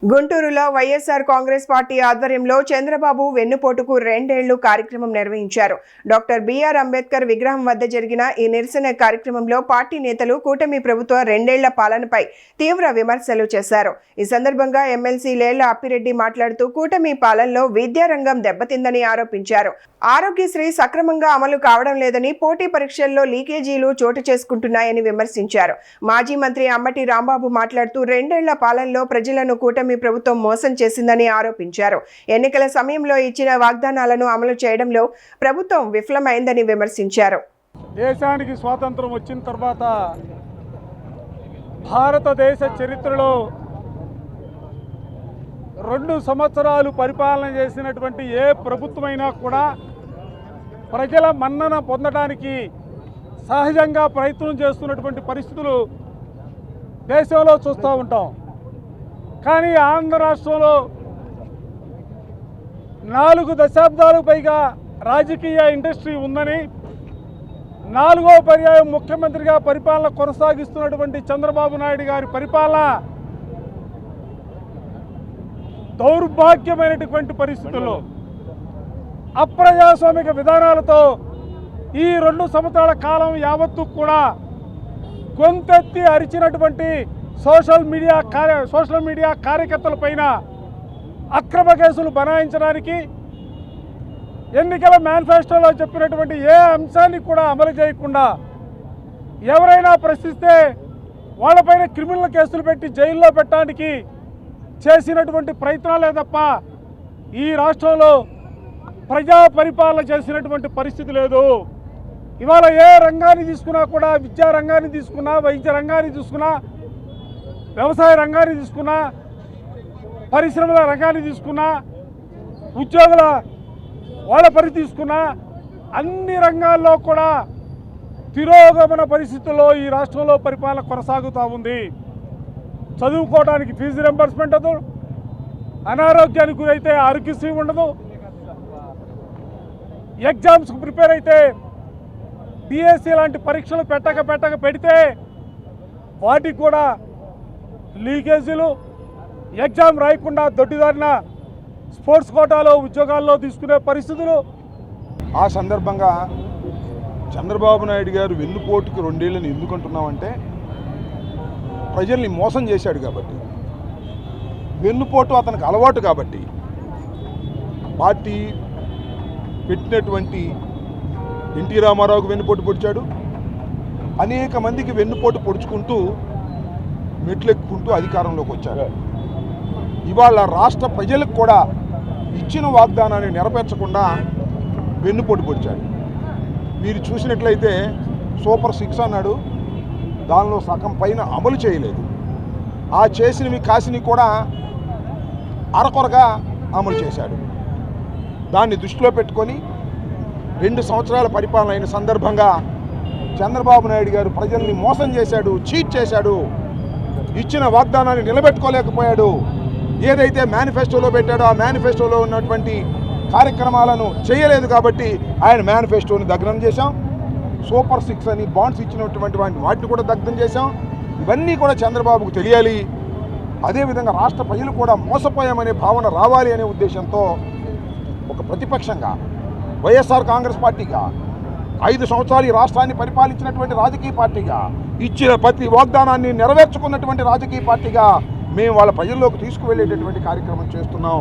గుంటూరులో వైఎస్ఆర్ కాంగ్రెస్ పార్టీ ఆధ్వర్యంలో చంద్రబాబు వెన్నుపోటుకు 2 ఏళ్లు కార్యక్రమం నిర్వహించారు. డాక్టర్ బిఆర్ అంబేద్కర్ విగ్రహం వద్ద జరిగిన ఈ నిరసన కార్యక్రమంలో పార్టీ నేతలు కూటమి ప్రభుత్వ 2 ఏళ్ల పాలనపై తీవ్ర విమర్శలు చేశారు. ఈ సందర్భంగా ఎమ్మెల్సీ లేళ్ల అప్పిరెడ్డి మాట్లాడుతూ కూటమి పాలనలో విద్యారంగం దెబ్బతిందని ఆరోపించారు. ఆరోగ్యశ్రీ సక్రమంగా అమలు కావడం లేదని, పోటీ పరీక్షల్లో లీకేజీలు చోటు చేసుకుంటున్నాయని విమర్శించారు. మాజీ మంత్రి అంబటి రాంబాబు మాట్లాడుతూ 2 ఏళ్ల పాలనలో ప్రజలను కూటమి ప్రభుత్వం మోసం చేసిందని ఆరోపించారు. ఎన్నికల సమయంలో ఇచ్చిన వాగ్దానాలను అమలు చేయడంలో ప్రభుత్వం విఫలమైందని విమర్శించారు. దేశానికి స్వాతంత్రం వచ్చిన తర్వాత భారతదేశ చరిత్రలో 2 సంవత్సరాలు పరిపాలన చేసినటువంటి ఏ ప్రభుత్వమైనా కూడా ప్రజల మన్నన పొందడానికి సహజంగా ప్రయత్నం చేస్తున్నటువంటి పరిస్థితులు దేశంలో చూస్తూ ఉంటాం. కానీ ఆంధ్ర రాష్ట్రంలో 4 దశాబ్దాలకు పైగా రాజకీయ ఇండస్ట్రీ ఉందని, 4వ పర్యాయం ముఖ్యమంత్రిగా పరిపాలన కొనసాగిస్తున్నటువంటి చంద్రబాబు నాయుడు గారి పరిపాలన దౌర్భాగ్యమైనటువంటి పరిస్థితుల్లో అప్రజాస్వామిక విధానాలతో ఈ 2 సంవత్సరాల కాలం యావత్తు కూడా గొంతెత్తి అరిచినటువంటి సోషల్ మీడియా కార్యకర్తలపైన అక్రమ కేసులు బనాయించడానికి, ఎన్నికల మేనిఫెస్టోలో చెప్పినటువంటి ఏ అంశాన్ని కూడా అమలు చేయకుండా ఎవరైనా ప్రశ్నిస్తే వాళ్ళపైన క్రిమినల్ కేసులు పెట్టి జైల్లో పెట్టడానికి చేసినటువంటి ప్రయత్నాలే తప్ప ఈ రాష్ట్రంలో ప్రజా పరిపాలన చేసినటువంటి పరిస్థితి లేదు. ఇవాళ ఏ రంగాన్ని తీసుకున్నా కూడా, విద్యా రంగాన్ని తీసుకున్నా, వైద్య రంగాన్ని తీసుకున్నా, వ్యవసాయ రంగాన్ని తీసుకున్నా, పరిశ్రమల రంగాన్ని తీసుకున్నా, ఉద్యోగుల వాళ్ళ పని తీసుకున్నా, అన్ని రంగాల్లో కూడా తిరోగమన పరిస్థితుల్లో ఈ రాష్ట్రంలో పరిపాలన కొనసాగుతూ ఉంది. చదువుకోవడానికి ఫీజు రింబర్స్మెంట్ ఉండదు, అనారోగ్యానికి గురైతే ఆరోగ్యశ్రీ ఉండదు, ఎగ్జామ్స్కి ప్రిపేర్ అయితే డిఎస్సి లాంటి పరీక్షలు పెడితే వాటికి కూడా లీకేజీలు, ఎగ్జామ్ రాయకుండా దొడ్డిదారిన స్పోర్ట్స్ కోటాలో ఉద్యోగాల్లో తీసుకునే పరిస్థితులు. ఆ సందర్భంగా చంద్రబాబు నాయుడు గారు వెన్నుపోటుకి 2 ఏళ్ళని ఎందుకు అంటున్నామంటే, ప్రజల్ని మోసం చేశాడు కాబట్టి, వెన్నుపోటు అతనికి అలవాటు కాబట్టి, పార్టీ పెట్టినటువంటి ఎన్టీ రామారావుకు వెన్నుపోటు పొడిచాడు, అనేక మందికి వెన్నుపోటు పొడుచుకుంటూ మెట్లెక్కుంటూ అధికారంలోకి వచ్చాడు. ఇవాళ రాష్ట్ర ప్రజలకు కూడా ఇచ్చిన వాగ్దానాన్ని నెరవేర్చకుండా వెన్నుపోటు పొడిచాడు. మీరు చూసినట్లయితే సూపర్ 6 అన్నాడు, దానిలో సగం పైన అమలు చేయలేదు. ఆ చేసినవి కాసినవి కూడా అరకొరగా అమలు చేశాడు. దాన్ని దృష్టిలో పెట్టుకొని 2 సంవత్సరాల పరిపాలన అయిన సందర్భంగా చంద్రబాబు నాయుడు గారు ప్రజల్ని మోసం చేశాడు, చీట్ చేశాడు, ఇచ్చిన వాగ్దానాన్ని నిలబెట్టుకోలేకపోయాడు. ఏదైతే మేనిఫెస్టోలో పెట్టాడో ఆ మేనిఫెస్టోలో ఉన్నటువంటి కార్యక్రమాలను చేయలేదు కాబట్టి ఆయన మేనిఫెస్టోని దగ్ధం చేశాం. సూపర్ 6 అని బాండ్స్ ఇచ్చినటువంటి వాటిని కూడా దగ్ధం చేశాం. ఇవన్నీ కూడా చంద్రబాబుకు తెలియాలి. అదేవిధంగా రాష్ట్ర ప్రజలు కూడా మోసపోయామనే భావన రావాలి అనే ఉద్దేశంతో ఒక ప్రతిపక్షంగా వైఎస్ఆర్ కాంగ్రెస్ పార్టీగా 5 సంవత్సరాలు ఈ రాష్ట్రాన్ని పరిపాలించినటువంటి రాజకీయ పార్టీగా, ఇచ్చిన ప్రతి వాగ్దానాన్ని నెరవేర్చుకున్నటువంటి రాజకీయ పార్టీగా మేము వాళ్ళ ప్రజల్లోకి తీసుకువెళ్ళేటటువంటి కార్యక్రమం చేస్తున్నాం.